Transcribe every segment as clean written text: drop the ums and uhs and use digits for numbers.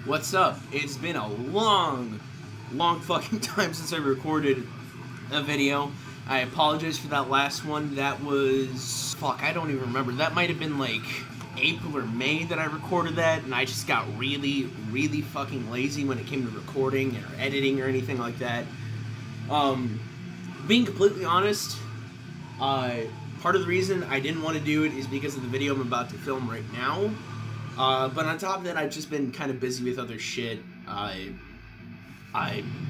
What's up? It's been a long fucking time since I recorded a video. I apologize for that last one. That was... fuck, I don't even remember. That might have been like April or May that I recorded that, and I just got really fucking lazy when it came to recording or editing or anything like that. Being completely honest, part of the reason I didn't want to do it is because of the video I'm about to film right now. But on top of that, I've just been kind of busy with other shit. I'm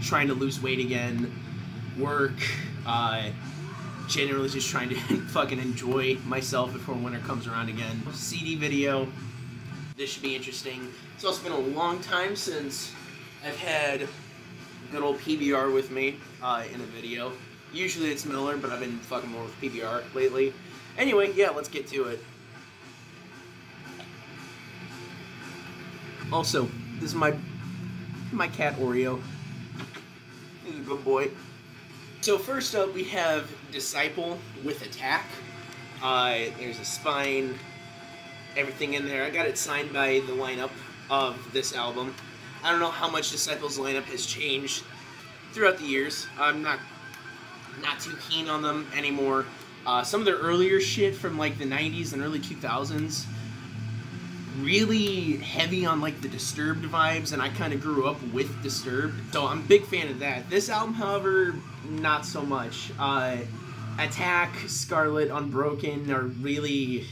trying to lose weight again, work, generally just trying to fucking enjoy myself before winter comes around again. CD video, this should be interesting. It's also been a long time since I've had good old PBR with me in a video. Usually it's Miller, but I've been fucking more with PBR lately. Anyway, yeah, let's get to it. Also, this is my cat Oreo. He's a good boy. So first up, we have Disciple with Attack. There's a spine, everything in there. I got it signed by the lineup of this album. I don't know how much Disciple's lineup has changed throughout the years. I'm not too keen on them anymore. Some of their earlier shit from like the 90s and early 2000s, really heavy on like the Disturbed vibes, and I kind of grew up with Disturbed, so I'm a big fan of that. This album, however, not so much. Attack, Scarlet, Unbroken are really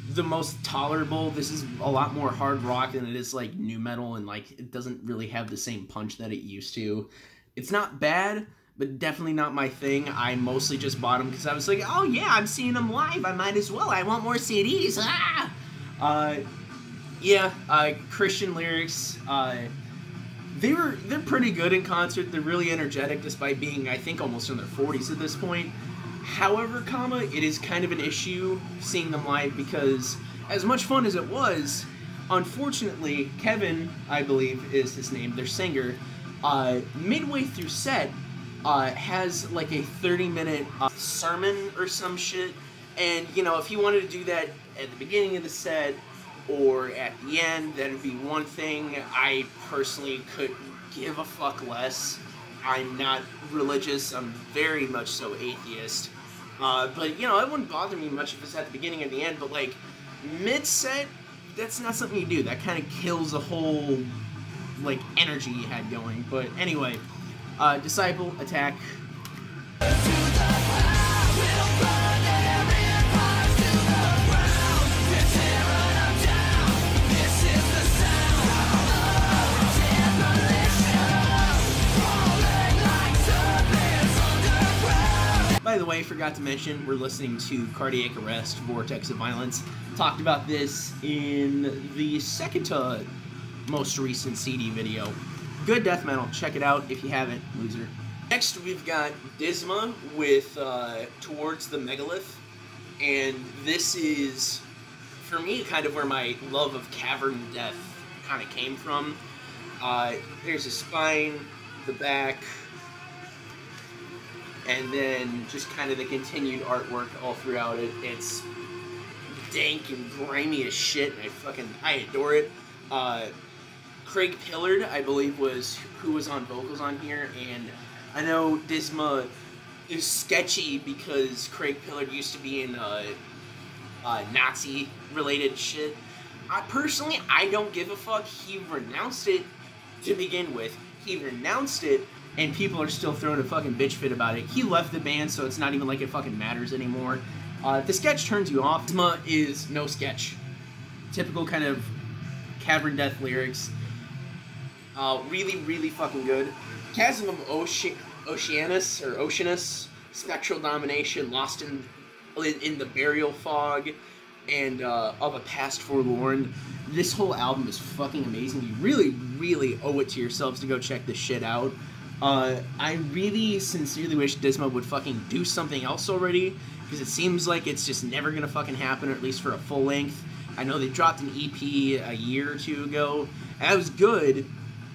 the most tolerable. This is a lot more hard rock than it is like nu metal, and like it doesn't really have the same punch that it used to. It's not bad, but definitely not my thing. I mostly just bought them because I was like, oh yeah, I'm seeing them live, I might as well, I want more CDs, ah! Christian lyrics, they're pretty good in concert. They're really energetic despite being, I think, almost in their 40s at this point. However, it is kind of an issue seeing them live because as much fun as it was, unfortunately, Kevin, I believe is his name, their singer, midway through set, has like a 30-minute sermon or some shit. And, you know, if he wanted to do that at the beginning of the set or at the end, that'd be one thing. I personally couldn't give a fuck less. I'm not religious. I'm very much so atheist. But, you know, it wouldn't bother me much if it's at the beginning or the end. But, like, mid-set, that's not something you do. That kind of kills the whole, like, energy you had going. But anyway, Disciple, Attack. By the way, forgot to mention, we're listening to Cardiac Arrest, Vortex of Violence. Talked about this in the second to most recent CD video. Good death metal. Check it out if you haven't, loser. Next, we've got Disma with Towards the Megalith. And this is, for me, kind of where my love of cavern death kind of came from. There's a spine, the back, and then just kind of the continued artwork all throughout it. It's dank and grimy as shit, and I adore it. Craig Pillard, I believe, was who was on vocals on here, and I know Disma is sketchy because Craig Pillard used to be in Nazi-related shit. Personally, I don't give a fuck. He renounced it to begin with. He renounced it, and people are still throwing a fucking bitch fit about it. He left the band, so it's not even like it fucking matters anymore. The sketch turns you off. Disma is no sketch. Typical kind of cavern death lyrics. Really fucking good. Chasm of Oceanus, Spectral Domination, Lost in the Burial Fog, and Of a Past Forlorn. This whole album is fucking amazing. You really owe it to yourselves to go check this shit out. I really sincerely wish Disma would fucking do something else already, because it seems like it's just never gonna fucking happen, or at least for a full length. I know they dropped an EP a year or two ago, and that was good,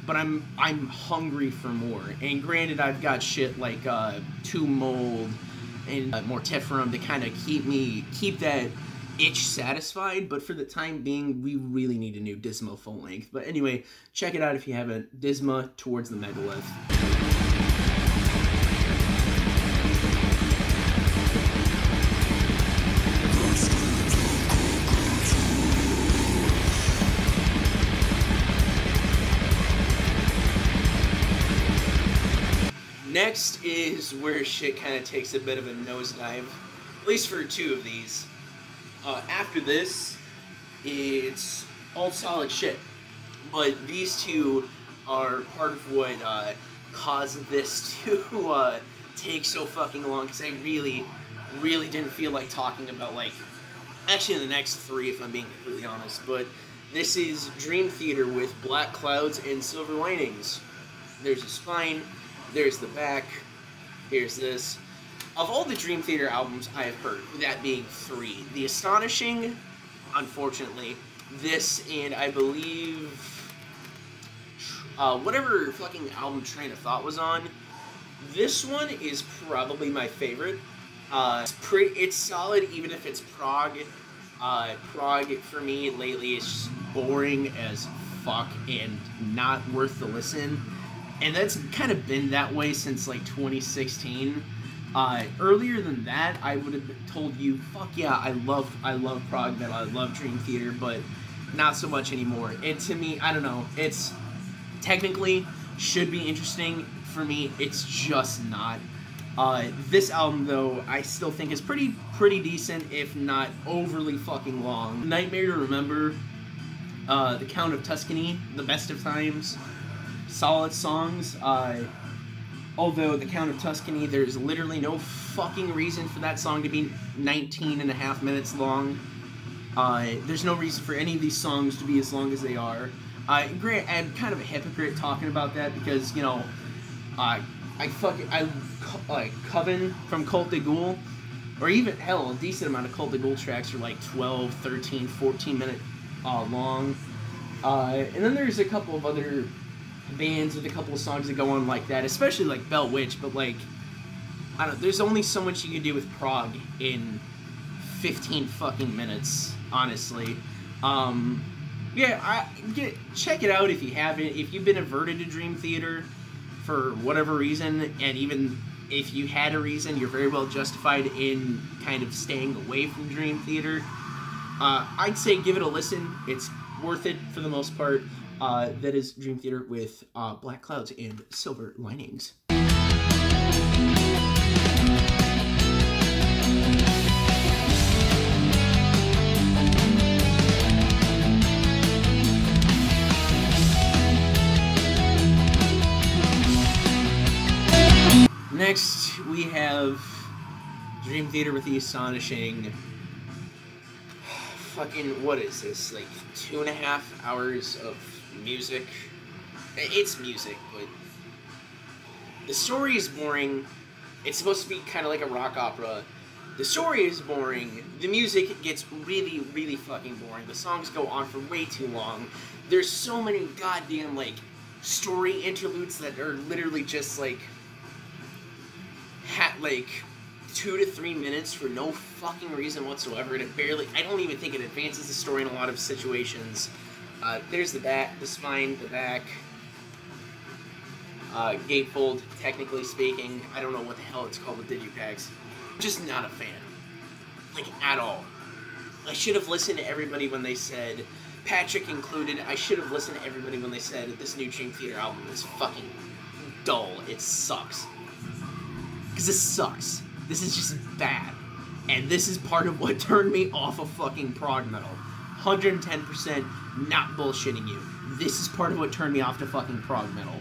but I'm hungry for more. And granted, I've got shit like Tomb Mold and Mortiferum to kind of keep that itch satisfied, but for the time being, we really need a new Disma full length. But anyway, check it out if you haven't. Disma Towards the Megalith. Next is where shit kind of takes a bit of a nosedive, at least for two of these. After this, it's all solid shit. But these two are part of what caused this to take so fucking long, because I really didn't feel like talking about, like, actually the next three, if I'm being completely honest. But this is Dream Theater with Black Clouds and Silver Linings. There's a spine. There's the back, here's this. Of all the Dream Theater albums I have heard, that being three, The Astonishing, unfortunately, this, and I believe, whatever fucking album Train of Thought was on, this one is probably my favorite. It's solid even if it's prog. Prog, for me, lately is just boring as fuck and not worth the listen. And that's kind of been that way since, like, 2016. Earlier than that, I would have told you, fuck yeah, I love prog metal, I love Dream Theater, but not so much anymore. And to me, I don't know, it's technically should be interesting. For me, it's just not. This album, though, I still think is pretty decent, if not overly fucking long. Nightmare to Remember, The Count of Tuscany, The Best of Times, solid songs. Although The Count of Tuscany, there's literally no fucking reason for that song to be 19 and a half minutes long. There's no reason for any of these songs to be as long as they are. Grant, I'm kind of a hypocrite talking about that because, you know, Coven from Cult de Gaulle, or even, hell, a decent amount of Cult de Gaulle tracks are like 12, 13, 14 minute long. And then there's a couple of other bands with a couple of songs that go on like that, especially like Bell Witch, but like, I don't know, there's only so much you can do with prog in 15 fucking minutes, honestly. Check it out if you haven't. If you've been averted to Dream Theater for whatever reason, and even if you had a reason, you're very well justified in kind of staying away from Dream Theater. I'd say give it a listen. It's worth it for the most part. That is Dream Theater with Black Clouds and Silver Linings. Next, we have Dream Theater with The Astonishing. Fucking, what is this? Like 2.5 hours of music. It's music, but the story is boring. It's supposed to be kind of like a rock opera. The story is boring. The music gets really fucking boring. The songs go on for way too long. There's so many goddamn, like, story interludes that are literally just like 2 to 3 minutes for no fucking reason whatsoever, and I don't even think it advances the story in a lot of situations. There's the back, the spine, the back, gatefold, technically speaking. I don't know what the hell it's called with digipacks. Just not a fan. Like, at all. I should have listened to everybody when they said, Patrick included, I should have listened to everybody when they said this new Dream Theater album is fucking dull. It sucks. Because this sucks. This is just bad. And this is part of what turned me off of fucking prog metal. 110% not bullshitting you. This is part of what turned me off to fucking prog metal.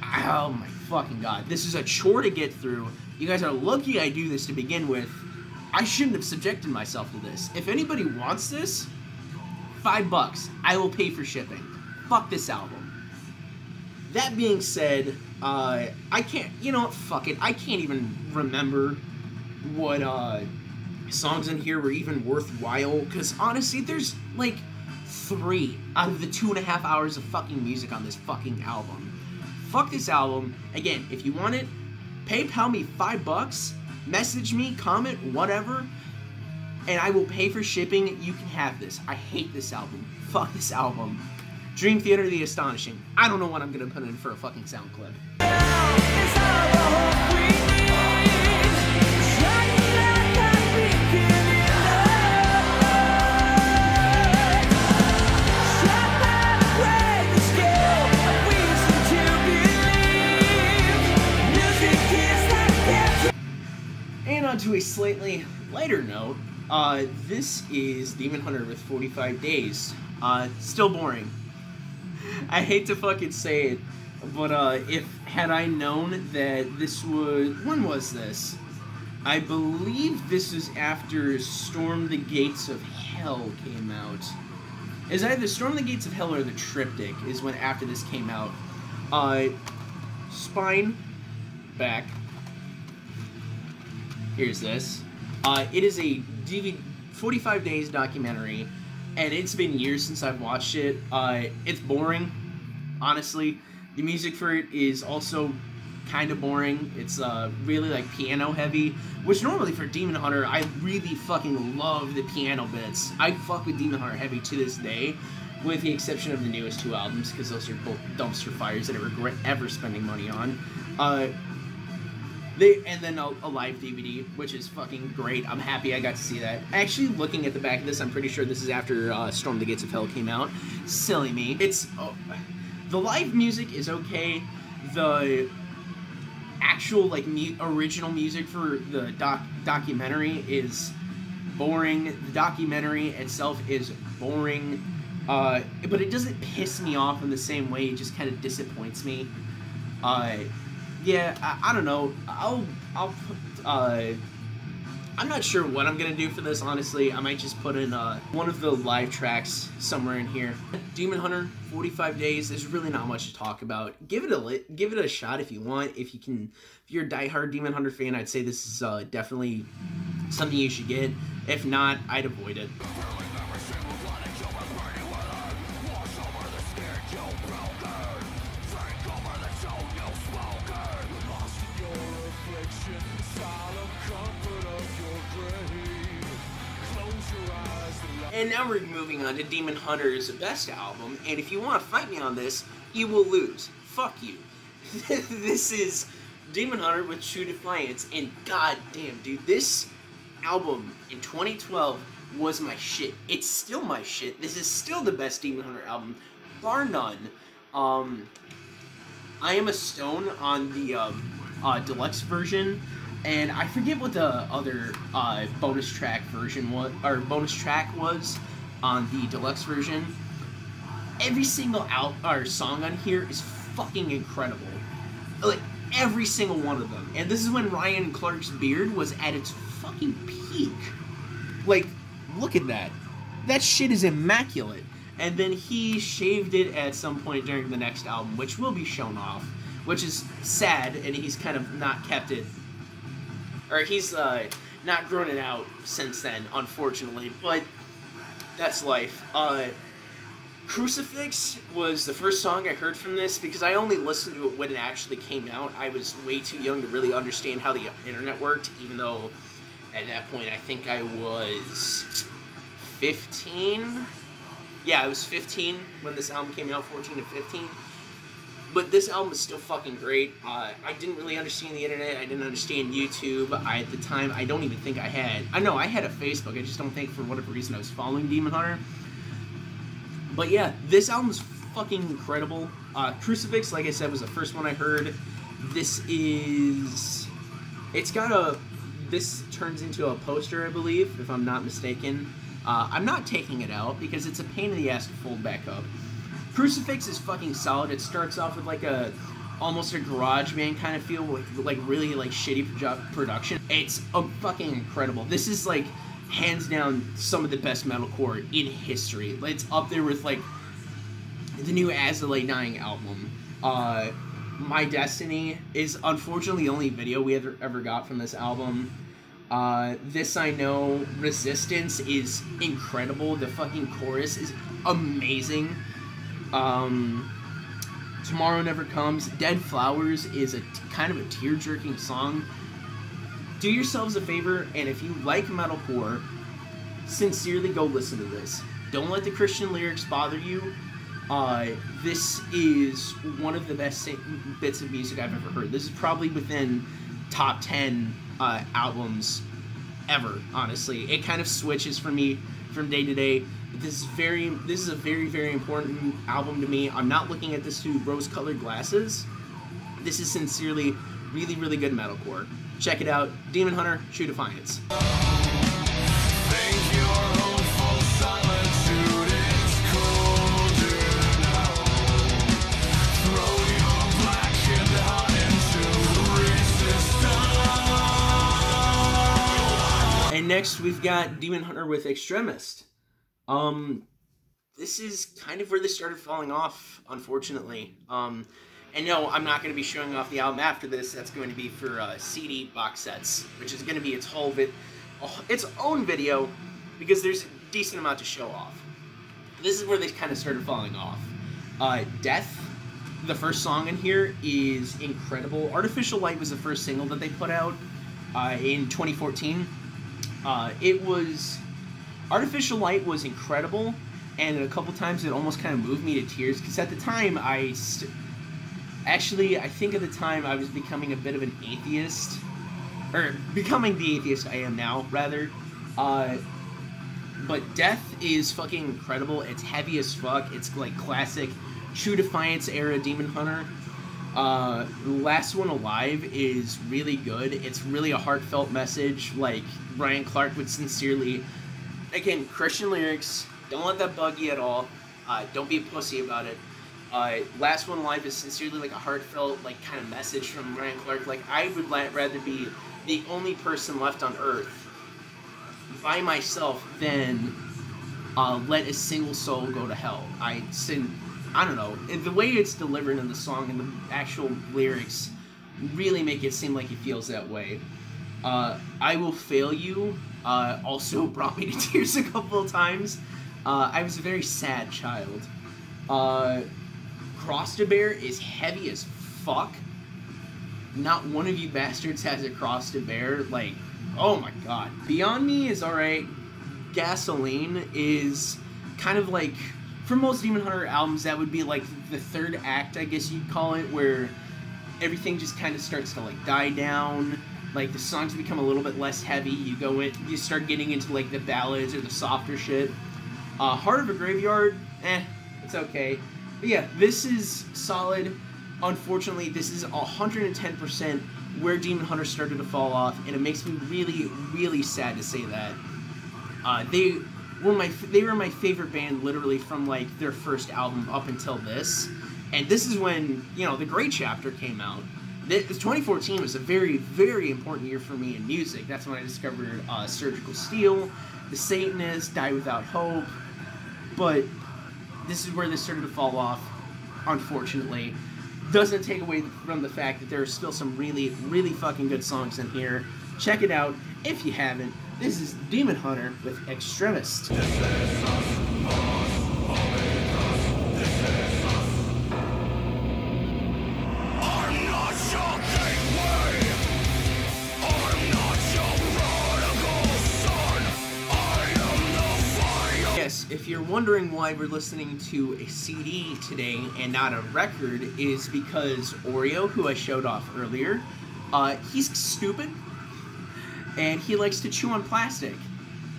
Oh my fucking god. This is a chore to get through. You guys are lucky I do this to begin with. I shouldn't have subjected myself to this. If anybody wants this, $5. I will pay for shipping. Fuck this album. That being said, I can't, you know what, fuck it. I can't even remember what songs in here were even worthwhile, because honestly, there's like 3 out of the 2.5 hours of fucking music on this fucking album. Fuck this album. Again, if you want it, PayPal me $5, message me, comment, whatever. and I will pay for shipping. You can have this. I hate this album. Fuck this album. Dream Theater The Astonishing. I don't know what I'm gonna put in for a fucking sound clip. And on to a slightly lighter note, this is Demon Hunter with 45 Days. Still boring. I hate to fucking say it, but had I known that this was... When was this? I believe this is after Storm the Gates of Hell came out. It's either Storm the Gates of Hell or the Triptych is when after this came out. Spine, back. Here's this. It is a 45 Days documentary, and it's been years since I've watched it. It's boring, honestly. The music for it is also kind of boring. It's really like piano heavy, which normally for Demon Hunter, I really fucking love the piano bits. I fuck with Demon Hunter heavy to this day, with the exception of the newest 2 albums, because those are both dumpster fires that I regret ever spending money on. And then a live DVD, which is fucking great. I'm happy I got to see that. Actually, looking at the back of this, I'm pretty sure this is after Storm the Gates of Hell came out. Silly me. It's... the live music is okay. The actual, like, original music for the documentary is boring. The documentary itself is boring. But it doesn't piss me off in the same way. It just kind of disappoints me. Yeah, I don't know. I'm not sure what I'm gonna do for this, honestly. I might just put in one of the live tracks somewhere in here. Demon Hunter, 45 Days. There's really not much to talk about. Give it a shot if you want. If you're a diehard Demon Hunter fan, I'd say this is definitely something you should get. If not, I'd avoid it. And now we're moving on to Demon Hunter's best album, and if you want to fight me on this, you will lose. Fuck you. This is Demon Hunter with True Defiance, and goddamn, dude, this album in 2012 was my shit. It's still my shit. This is still the best Demon Hunter album, bar none. I Am a Stone on the deluxe version, and I forget what the other bonus track version was, or bonus track was on the deluxe version. Every single song on here is fucking incredible. Like, every single one of them. And this is when Ryan Clark's beard was at its fucking peak. Like, look at that. That shit is immaculate. And then he shaved it at some point during the next album, which will be shown off, which is sad, and he's kind of not kept it, or he's not grown it out since then, unfortunately, but that's life. Crucifix was the first song I heard from this, because I only listened to it when it actually came out. I was way too young to really understand how the internet worked, even though at that point I think I was 15? Yeah, I was 15 when this album came out, 14 to 15. But this album is still fucking great. I didn't really understand the internet. I didn't understand YouTube. At the time, I don't even think I had... I know, I had a Facebook. I just don't think for whatever reason I was following Demon Hunter. But yeah, this album is fucking incredible. Crucifix, like I said, was the first one I heard. This is... It's got a... This turns into a poster, I believe, if I'm not mistaken. I'm not taking it out because it's a pain in the ass to fold back up. Crucifix is fucking solid. It starts off with like almost a garage band kind of feel, with like really like shitty production. It's fucking incredible. This is like hands down some of the best metalcore in history. It's up there with like the new As the Lay Dying album. My Destiny is unfortunately the only video we ever got from this album. This I Know, Resistance is incredible. The fucking chorus is amazing. Tomorrow Never Comes. Dead Flowers is kind of a tear-jerking song. Do yourselves a favor, and if you like metalcore, sincerely go listen to this. Don't let the Christian lyrics bother you. This is one of the best bits of music I've ever heard. This is probably within top 10 albums ever, honestly. It kind of switches for me from day to day. This is a very, very important album to me. I'm not looking at this through rose-colored glasses. This is sincerely really, really good metalcore. Check it out. Demon Hunter, True Defiance. And next we've got Demon Hunter with Extremist. This is kind of where this started falling off, unfortunately. And no, I'm not going to be showing off the album after this. That's going to be for CD box sets, which is going to be its own video, because there's a decent amount to show off. This is where they kind of started falling off. Death, the first song in here, is incredible. Artificial Light was the first single that they put out in 2014. Artificial Light was incredible, and a couple times it almost kind of moved me to tears, because at the time I think at the time I was becoming a bit of an atheist, or becoming the atheist I am now, rather. But Death is fucking incredible. It's heavy as fuck. It's like classic True Defiance era Demon Hunter. Last One Alive is really good. It's really a heartfelt message, like Brian Clark would sincerely... Again, Christian lyrics, don't let that bug you at all. Don't be a pussy about it. Last One Alive is sincerely like a heartfelt, like, kind of message from Brian Clark. Like, I would rather be the only person left on Earth by myself than let a single soul go to hell. I don't know. The way it's delivered in the song and the actual lyrics really make it seem like he feels that way. I Will Fail You also brought me to tears a couple of times. I was a very sad child. Cross to Bear is heavy as fuck. Not one of you bastards has a cross to bear. Like, oh my god. Beyond Me is alright. Gasoline is kind of like, for most Demon Hunter albums, that would be like the third act, I guess you'd call it, where everything just kind of starts to like die down. Like, the songs become a little bit less heavy. You start getting into like the ballads or the softer shit. Heart of a Graveyard, it's okay. But yeah, this is solid. Unfortunately, this is 110% where Demon Hunter started to fall off, and it makes me really, really sad to say that. They were my favorite band literally from like their first album up until this, and this is when, you know, the Great Chapter came out. 2014 was a very, very important year for me in music. That's when I discovered Surgical Steel, The Satanist, Die Without Hope. But this is where this started to fall off, unfortunately. Doesn't take away from the fact that there are still some really, really fucking good songs in here. Check it out if you haven't. This is Demon Hunter with Extremist. Yes, if you're wondering why we're listening to a CD today and not a record, is because Oreo, who I showed off earlier, he's stupid, and he likes to chew on plastic,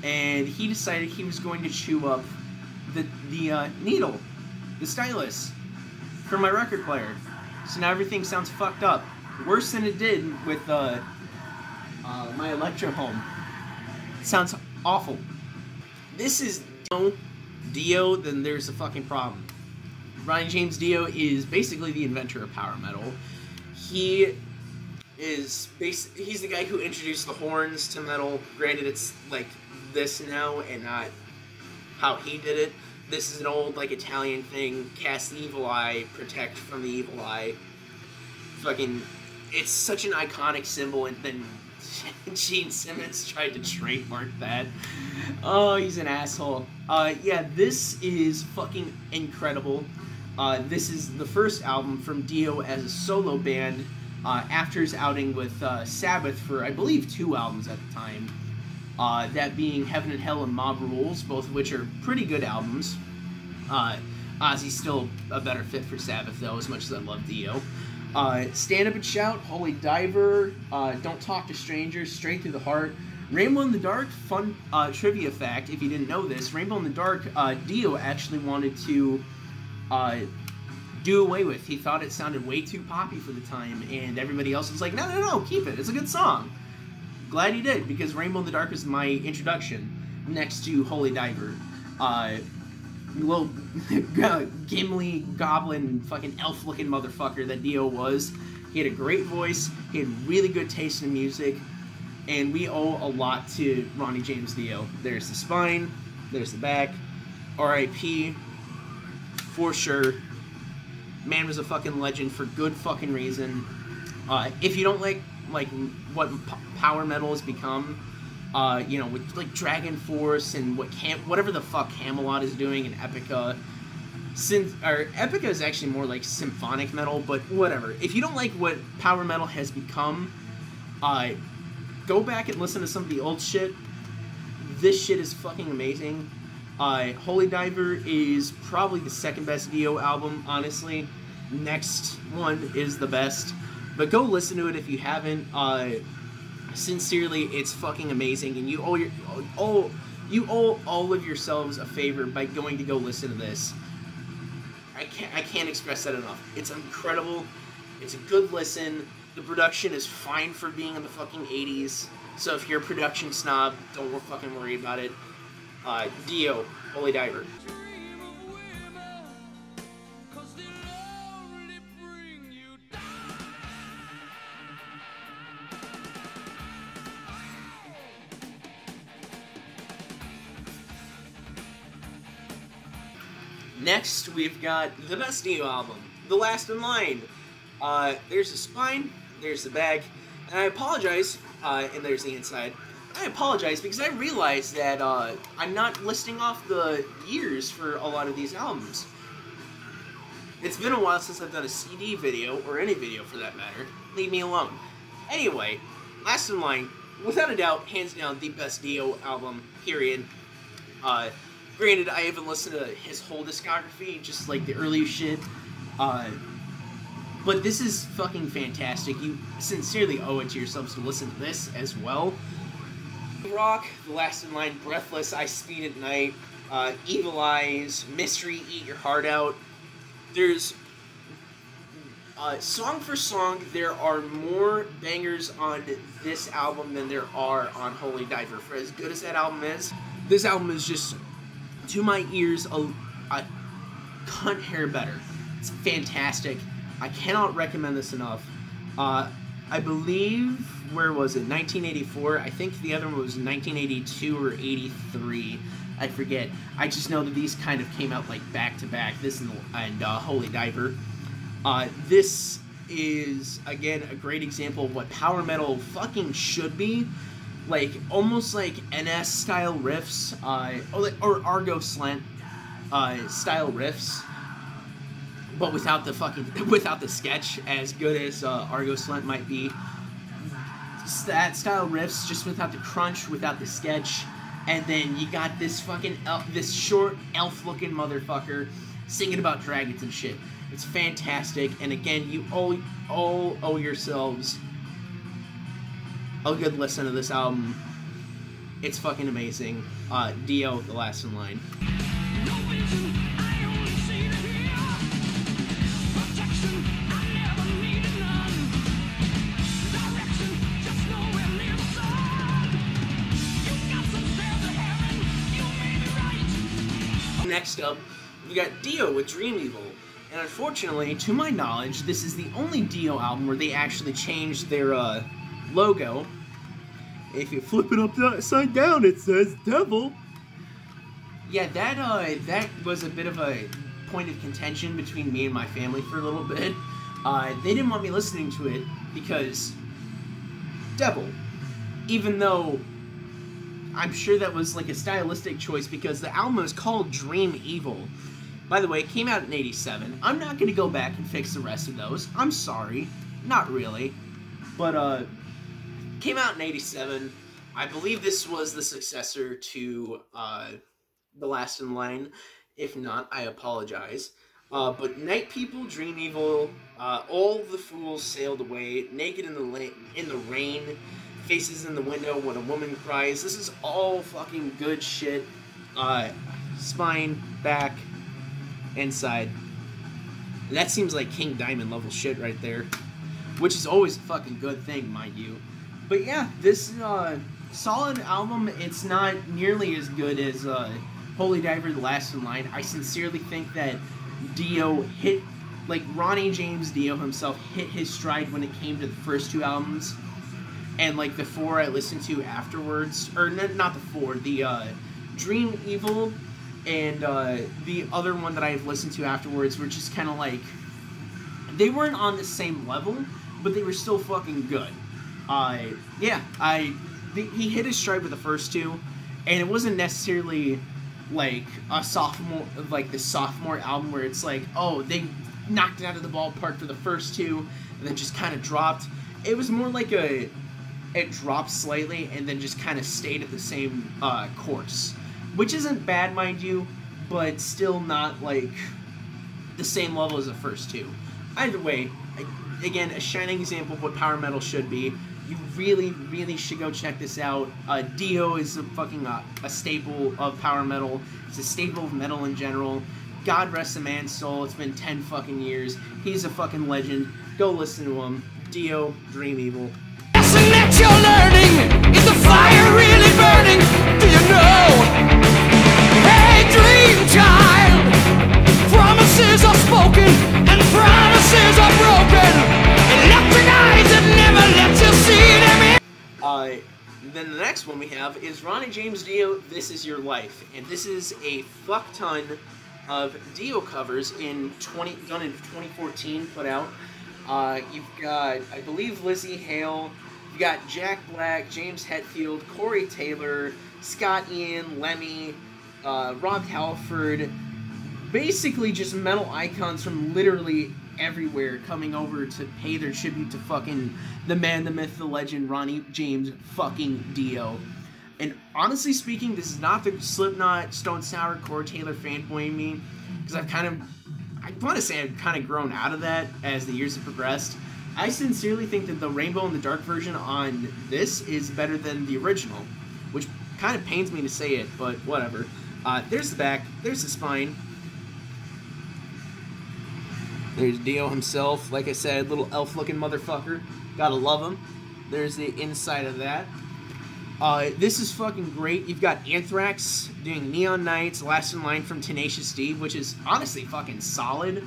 and he decided he was going to chew up the needle, the stylus, for my record player. So now everything sounds fucked up. Worse than it did with my Electro Home. It sounds awful. This is Dio, then there's a fucking problem. Ryan James Dio is basically the inventor of power metal. He's the guy who introduced the horns to metal. Granted, it's like this now and not how he did it. This is an old, like, Italian thing. Cast the evil eye, protect from the evil eye. Fucking, it's such an iconic symbol, and then Gene Simmons tried to trademark that. Oh, he's an asshole. Yeah, this is fucking incredible. This is the first album from Dio as a solo band, after his outing with Sabbath for, I believe, 2 albums at the time. that being Heaven and Hell and Mob Rules, both of which are pretty good albums. Ozzy's still a better fit for Sabbath, though, as much as I love Dio. Stand Up and Shout, Holy Diver, Don't Talk to Strangers, Straight Through the Heart, Rainbow in the Dark. Fun trivia fact, if you didn't know this, Rainbow in the Dark, Dio actually wanted to do away with. He thought it sounded way too poppy for the time, and everybody else was like, no, keep it, it's a good song. Glad he did, because Rainbow in the Dark is my introduction, next to Holy Diver. Little Gimli, goblin, fucking elf-looking motherfucker that Dio was. He had a great voice, he had really good taste in music, and we owe a lot to Ronnie James Dio. There's the spine, there's the back, R.I.P. for sure. Man was a fucking legend for good fucking reason. If you don't like what power metal has become, you know, with like Dragon Force and whatever the fuck Camelot is doing and Epica. Epica is actually more like symphonic metal, but whatever. If you don't like what power metal has become, go back and listen to some of the old shit. This shit is fucking amazing. Holy Diver is probably the second best Dio album, honestly. Next one is the best, but go listen to it if you haven't. Sincerely, it's fucking amazing, and you owe all of yourselves a favor by going to go listen to this. I can't express that enough. It's incredible. It's a good listen. The production is fine for being in the fucking 80s. So if you're a production snob, don't fucking worry about it. Dio, Holy Diver. Next, we've got the best Dio album, The Last in Line. There's the spine, there's the bag, and I apologize, and there's the inside. I apologize because I realized that I'm not listing off the years for a lot of these albums. It's been a while since I've done a CD video, or any video for that matter. Leave me alone. Anyway, Last in Line, without a doubt, hands down, the best Dio album, period. Granted, I haven't listened to his whole discography, just like the early shit, but this is fucking fantastic. You sincerely owe it to yourselves to listen to this as well. Rock, The Last in Line, Breathless, I Speed at Night, Evil Eyes, Mystery, Eat Your Heart Out. There's, song for song, there are more bangers on this album than there are on Holy Diver. For as good as that album is, this album is just, to my ears, a cunt hair better. It's fantastic. I cannot recommend this enough. I believe, where was it? 1984. I think the other one was 1982 or 83. I forget. I just know that these kind of came out like back to back. This and Holy Diver. This is again a great example of what power metal fucking should be. Like, almost like NS style riffs, or Argo Slant style riffs, but without the sketch, as good as Argo Slant might be. That style riffs, just without the crunch, without the sketch, and then you got this fucking this short elf-looking motherfucker singing about dragons and shit. It's fantastic, and again, you all owe yourselves a good listen to this album. It's fucking amazing. Dio, The Last in Line. Next up, we got Dio with Dream Evil. And unfortunately, to my knowledge, this is the only Dio album where they actually changed their logo. If you flip it upside down, it says devil. Yeah, that was a bit of a point of contention between me and my family for a little bit. They didn't want me listening to it because devil. Even though I'm sure that was like a stylistic choice because the album is called Dream Evil. By the way, it came out in '87. I'm not going to go back and fix the rest of those. I'm sorry. Not really. But, came out in '87. I believe this was the successor to The Last in Line. If not, I apologize. But Night People, Dream Evil, all the fools sailed away, naked in the rain, faces in the window when a woman cries. This is all fucking good shit. Spine, back, inside. That seems like King Diamond level shit right there, which is always a fucking good thing, mind you. But yeah, this solid album. It's not nearly as good as Holy Diver, The Last in Line. I sincerely think that Dio hit, like Ronnie James Dio himself, hit his stride when it came to the first two albums, and like the four I listened to afterwards, or not the four, the Dream Evil and the other one that I've listened to afterwards were just kind of like, they weren't on the same level, but they were still fucking good. He hit his stride with the first two, and it wasn't necessarily like a sophomore, like the sophomore album where it's like, oh, they knocked it out of the ballpark for the first two and then just kind of dropped. It was more like it dropped slightly and then just kind of stayed at the same course, which isn't bad, mind you, but still not like the same level as the first two. Either way, again, a shining example of what power metal should be. You really, really should go check this out. Dio is a fucking a staple of power metal. It's a staple of metal in general. God rest the man's soul. It's been 10 fucking years. He's a fucking legend. Go listen to him. Dio, Dream Evil. Lesson that you're learning is the fire really burning. Do you know? Hey, dream child, promises are spoken and promises are broken. Electric eyes that never let you see them. Then the next one we have is Ronnie James Dio, This Is Your Life. And this is a fuck ton of Dio covers done in 2014, put out. You've got, I believe, Lizzie Hale. You got Jack Black, James Hetfield, Corey Taylor, Scott Ian, Lemmy, Rob Halford. Basically just metal icons from literally everywhere coming over to pay their tribute to fucking the man, the myth, the legend, Ronnie James fucking Dio. And honestly speaking, this is not the Slipknot, Stone Sour, Corey Taylor fanboy in me, because I want to say I've kind of grown out of that as the years have progressed. I sincerely think that the Rainbow in the Dark version on this is better than the original, which kind of pains me to say it, but whatever. There's the back, there's the spine. There's Dio himself, like I said, little elf-looking motherfucker. Gotta love him. There's the inside of that. This is fucking great. You've got Anthrax doing Neon Nights, Last in Line from Tenacious D, which is honestly fucking solid.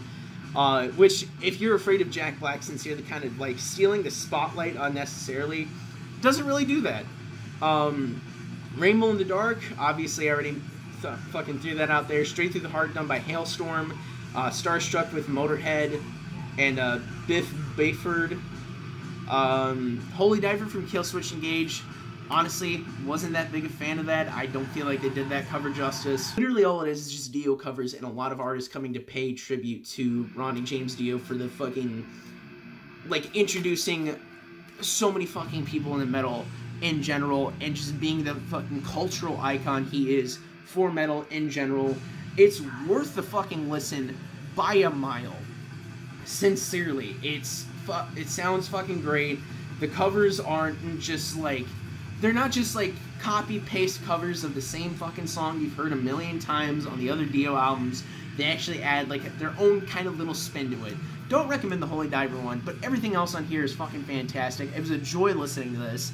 Which, if you're afraid of Jack Black sincerely kind of like stealing the spotlight unnecessarily, doesn't really do that. Rainbow in the Dark, obviously I already fucking threw that out there. Straight Through the Heart done by Hailstorm. Starstruck with Motorhead and Biff Bayford. Holy Diver from Killswitch Engage. Honestly, wasn't that big a fan of that. I don't feel like they did that cover justice. Literally all it is just Dio covers and a lot of artists coming to pay tribute to Ronnie James Dio for the fucking, like, introducing so many fucking people in the metal in general and just being the fucking cultural icon he is for metal in general. It's worth the fucking listen by a mile. Sincerely, it sounds fucking great. The covers aren't just like, they're not just like copy-paste covers of the same fucking song you've heard a million times on the other Dio albums. They actually add like their own kind of little spin to it. Don't recommend the Holy Diver one, but everything else on here is fucking fantastic. It was a joy listening to this.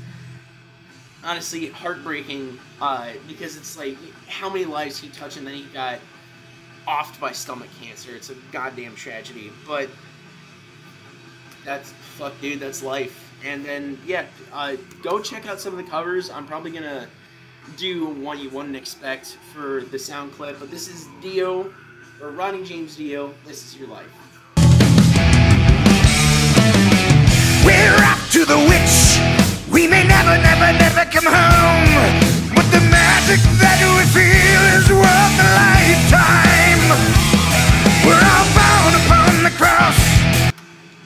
Honestly, heartbreaking, because it's like how many lives he touched and then he got offed by stomach cancer. It's a goddamn tragedy, but that's, fuck dude, that's life. And then, yeah, go check out some of the covers. I'm probably gonna do one you wouldn't expect for the sound clip, but this is Dio, or Ronnie James Dio, This Is Your Life. We're off to the witch. We may never, never, never come home, but the magic that we feel is worth a lifetime. We're all bound upon the cross.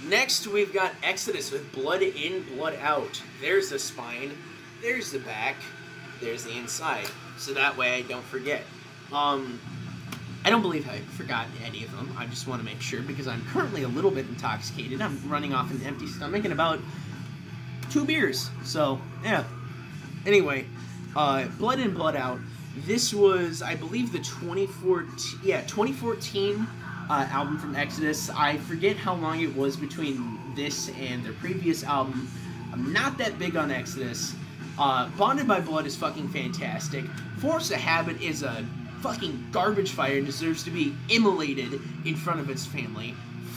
Next, we've got Exodus with Blood In, Blood Out. There's the spine. there's the back, there's the inside, so that way I don't forget. I don't believe I forgot any of them. I just want to make sure because I'm currently a little bit intoxicated. I'm running off an empty stomach and about 2 beers. So, yeah. Anyway, Blood In, Blood Out. This was, I believe, the 2014 album from Exodus. I forget how long it was between this and their previous album. I'm not that big on Exodus. Bonded by Blood is fucking fantastic. Force of Habit is a fucking garbage fire and deserves to be immolated in front of its family.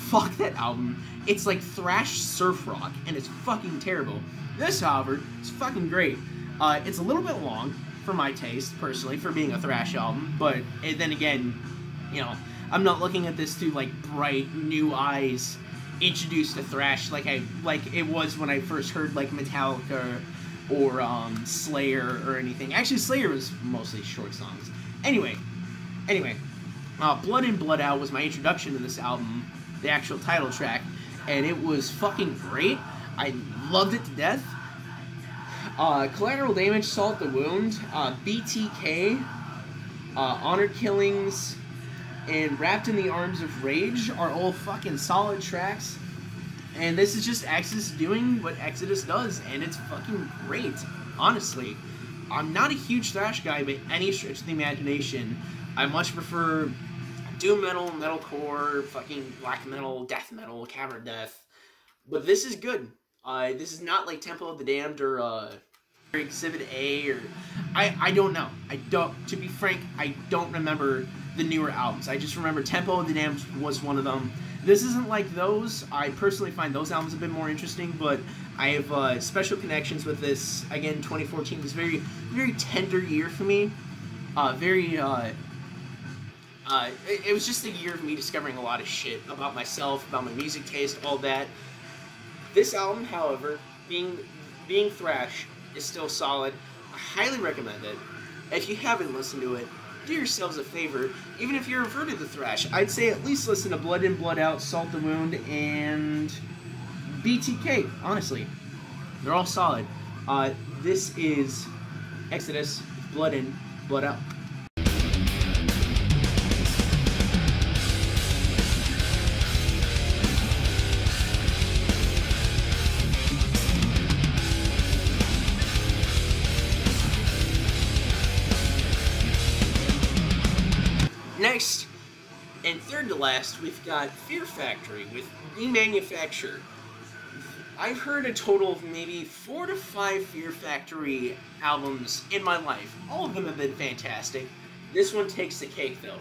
Fuck that album. It's like thrash surf rock, and it's fucking terrible. This, however, is fucking great. It's a little bit long for my taste, personally, for being a thrash album, but then again, you know, I'm not looking at this through like bright new eyes introduced to thrash like it was when I first heard like Metallica or Slayer or anything. Actually, Slayer was mostly short songs. Anyway, Blood In, Blood Out was my introduction to this album, the actual title track, and it was fucking great. I loved it to death. Collateral Damage, Salt the Wound, BTK, Honor Killings, and Wrapped in the Arms of Rage are all fucking solid tracks. And this is just Exodus doing what Exodus does, and it's fucking great, honestly. I'm not a huge thrash guy by any stretch of the imagination. I much prefer doom metal, metalcore, fucking black metal, death metal, cavern death. But this is good. This is not like Temple of the Damned or Exhibit A or... I don't know. To be frank, I don't remember the newer albums. I just remember Temple of the Damned was one of them. This isn't like those. I personally find those albums a bit more interesting, but I have special connections with this. Again, 2014 was very, very tender year for me. It was just a year of me discovering a lot of shit about myself, about my music taste, all that. This album, however, being thrash, is still solid. I highly recommend it. If you haven't listened to it, do yourselves a favor. Even if you're averted to thrash, I'd say at least listen to Blood In, Blood Out, Salt the Wound, and BTK, honestly. They're all solid. This is Exodus, Blood In, Blood Out. Next, and third to last, we've got Fear Factory with Remanufacture. I've heard a total of maybe 4 to 5 Fear Factory albums in my life. All of them have been fantastic. This one takes the cake, though.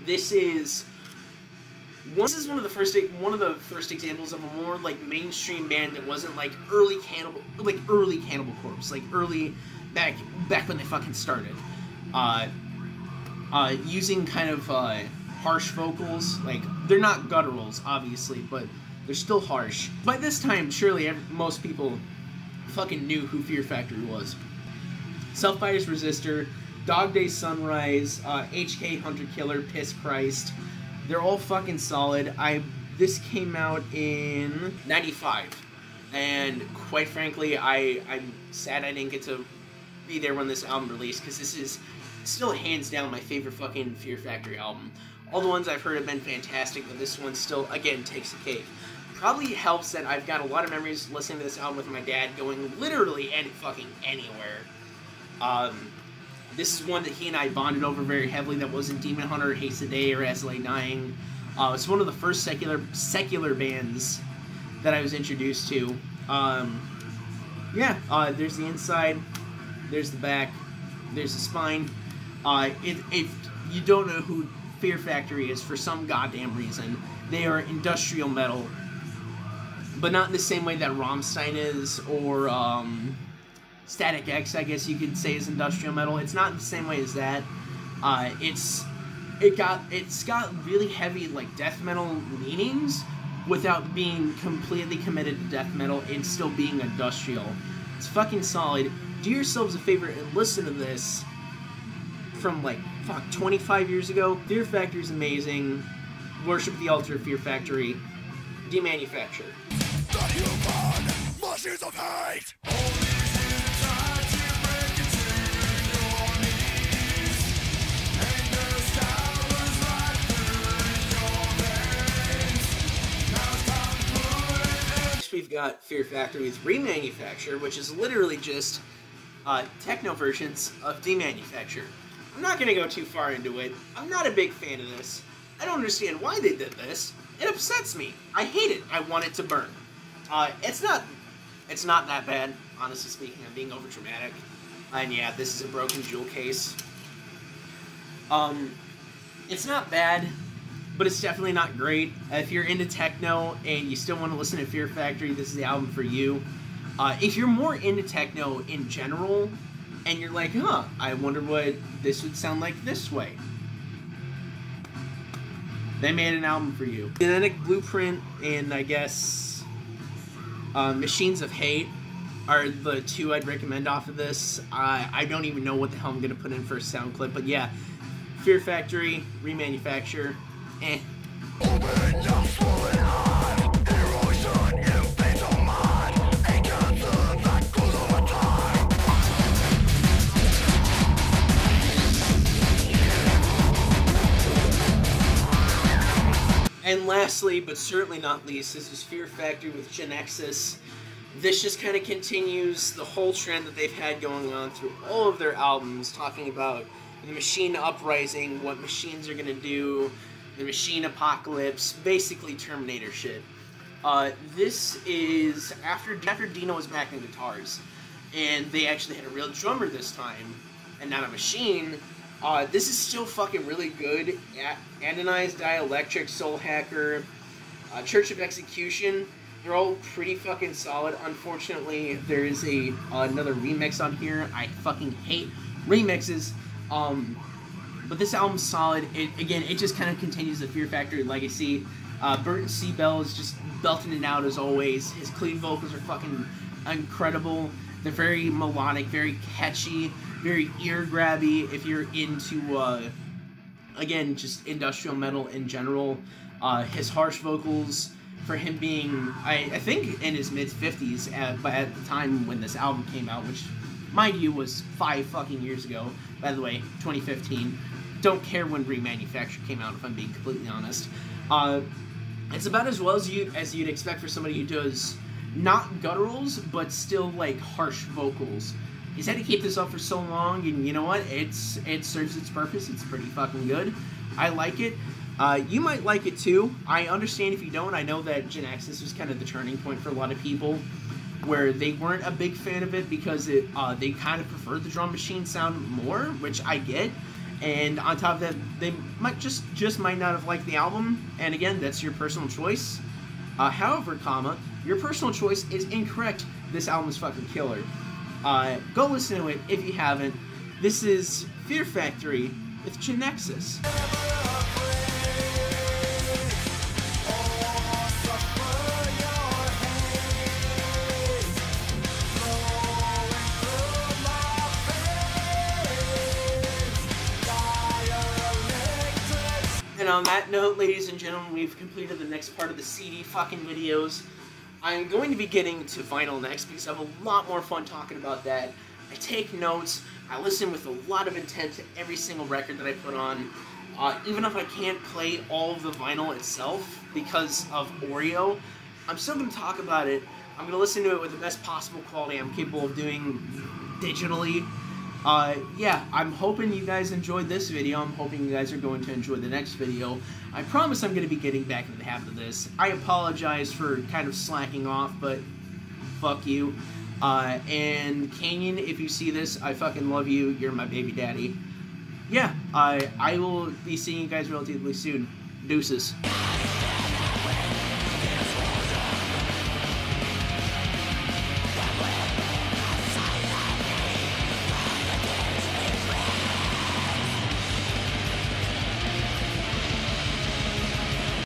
This is one of the first examples of a more like mainstream band that wasn't like early Cannibal Corpse, like early back when they fucking started. Using kind of harsh vocals. Like, they're not gutturals, obviously, but they're still harsh. By this time, surely most people fucking knew who Fear Factory was. Self-Fighters Resistor, Dog Day Sunrise, HK Hunter Killer, Piss Christ. They're all fucking solid. This came out in 95. And quite frankly, I'm sad I didn't get to be there when this album released, because this is still hands down my favorite fucking Fear Factory album. All the ones I've heard have been fantastic, but this one still, again, takes the cake. Probably helps that I've got a lot of memories listening to this album with my dad going literally fucking anywhere. This is one that he and I bonded over very heavily that wasn't Demon Hunter, Haste the Day, or As Lay Dying. It's one of the first secular bands that I was introduced to. There's the inside, there's the back, there's the spine. If you don't know who Fear Factory is for some goddamn reason, they are industrial metal, but not in the same way that Rammstein is, or Static X, I guess you could say, is industrial metal. It's not the same way as that. It's got really heavy like death metal leanings without being completely committed to death metal and still being industrial. It's fucking solid. Do yourselves a favor and listen to this from like 25 years ago. Fear Factory is amazing. Worship the altar of Fear Factory. Demanufacture. The human machines of hate. you've got Fear Factory with Remanufacture, which is literally just techno versions of Demanufacture. I'm not going to go too far into it. I'm not a big fan of this. I don't understand why they did this. It upsets me. I hate it. I want it to burn. It's not that bad, honestly speaking. I'm being overdramatic. And yeah, this is a broken jewel case. It's not bad, but it's definitely not great. If you're into techno and you still want to listen to Fear Factory, this is the album for you. If you're more into techno in general, and you're like, huh, I wonder what this would sound like this way, they made an album for you. Genetic Blueprint and, I guess, Machines of Hate are the two I'd recommend off of this. I don't even know what the hell I'm going to put in for a sound clip, but yeah, Fear Factory, Remanufacture, eh. And lastly, but certainly not least, this is Fear Factory with Decessus. This just kind of continues the whole trend that they've had going on through all of their albums, talking about the machine uprising, what machines are going to do, the machine apocalypse, basically Terminator shit. This is after Dino was back in guitars, and they actually had a real drummer this time, and not a machine. This is still fucking really good. Anodized Dielectric, Soul Hacker, Church of Execution, they're all pretty fucking solid. Unfortunately, there is another remix on here. I fucking hate remixes. But this album's solid. It just kind of continues the Fear Factory legacy. Burton C. Bell is just belting it out as always. His clean vocals are fucking incredible. They're very melodic, very catchy, very ear-grabby if you're into, again, just industrial metal in general. His harsh vocals, for him being, I think, in his mid-50s, but at the time when this album came out, which, mind you, was 5 fucking years ago, by the way, 2015. Don't care when Remanufacture came out, if I'm being completely honest. It's about as well as you'd expect for somebody who does not gutturals, but still, like, harsh vocals. He's had to keep this up for so long, and you know what? It serves its purpose. It's pretty fucking good. I like it. You might like it too. I understand if you don't. I know that Decessus was kind of the turning point for a lot of people, where they weren't a big fan of it because they kind of preferred the drum machine sound more, which I get. And on top of that, they might just might not have liked the album. And again, that's your personal choice. However, your personal choice is incorrect. This album is fucking killer. Go listen to it if you haven't. This is Fear Factory with Decessus. And on that note, ladies and gentlemen, we've completed the next part of the CD fucking videos. I'm going to be getting to vinyl next because I have a lot more fun talking about that. I take notes, I listen with a lot of intent to every single record that I put on. Even if I can't play all of the vinyl itself because of Oreo, I'm still going to talk about it. I'm going to listen to it with the best possible quality I'm capable of doing digitally. Yeah, I'm hoping you guys enjoyed this video. I'm hoping you guys are going to enjoy the next video. I promise I'm going to be getting back into the habit of this. I apologize for kind of slacking off, but fuck you. And Canyon, if you see this, I fucking love you. You're my baby daddy. Yeah, I will be seeing you guys relatively soon. Deuces.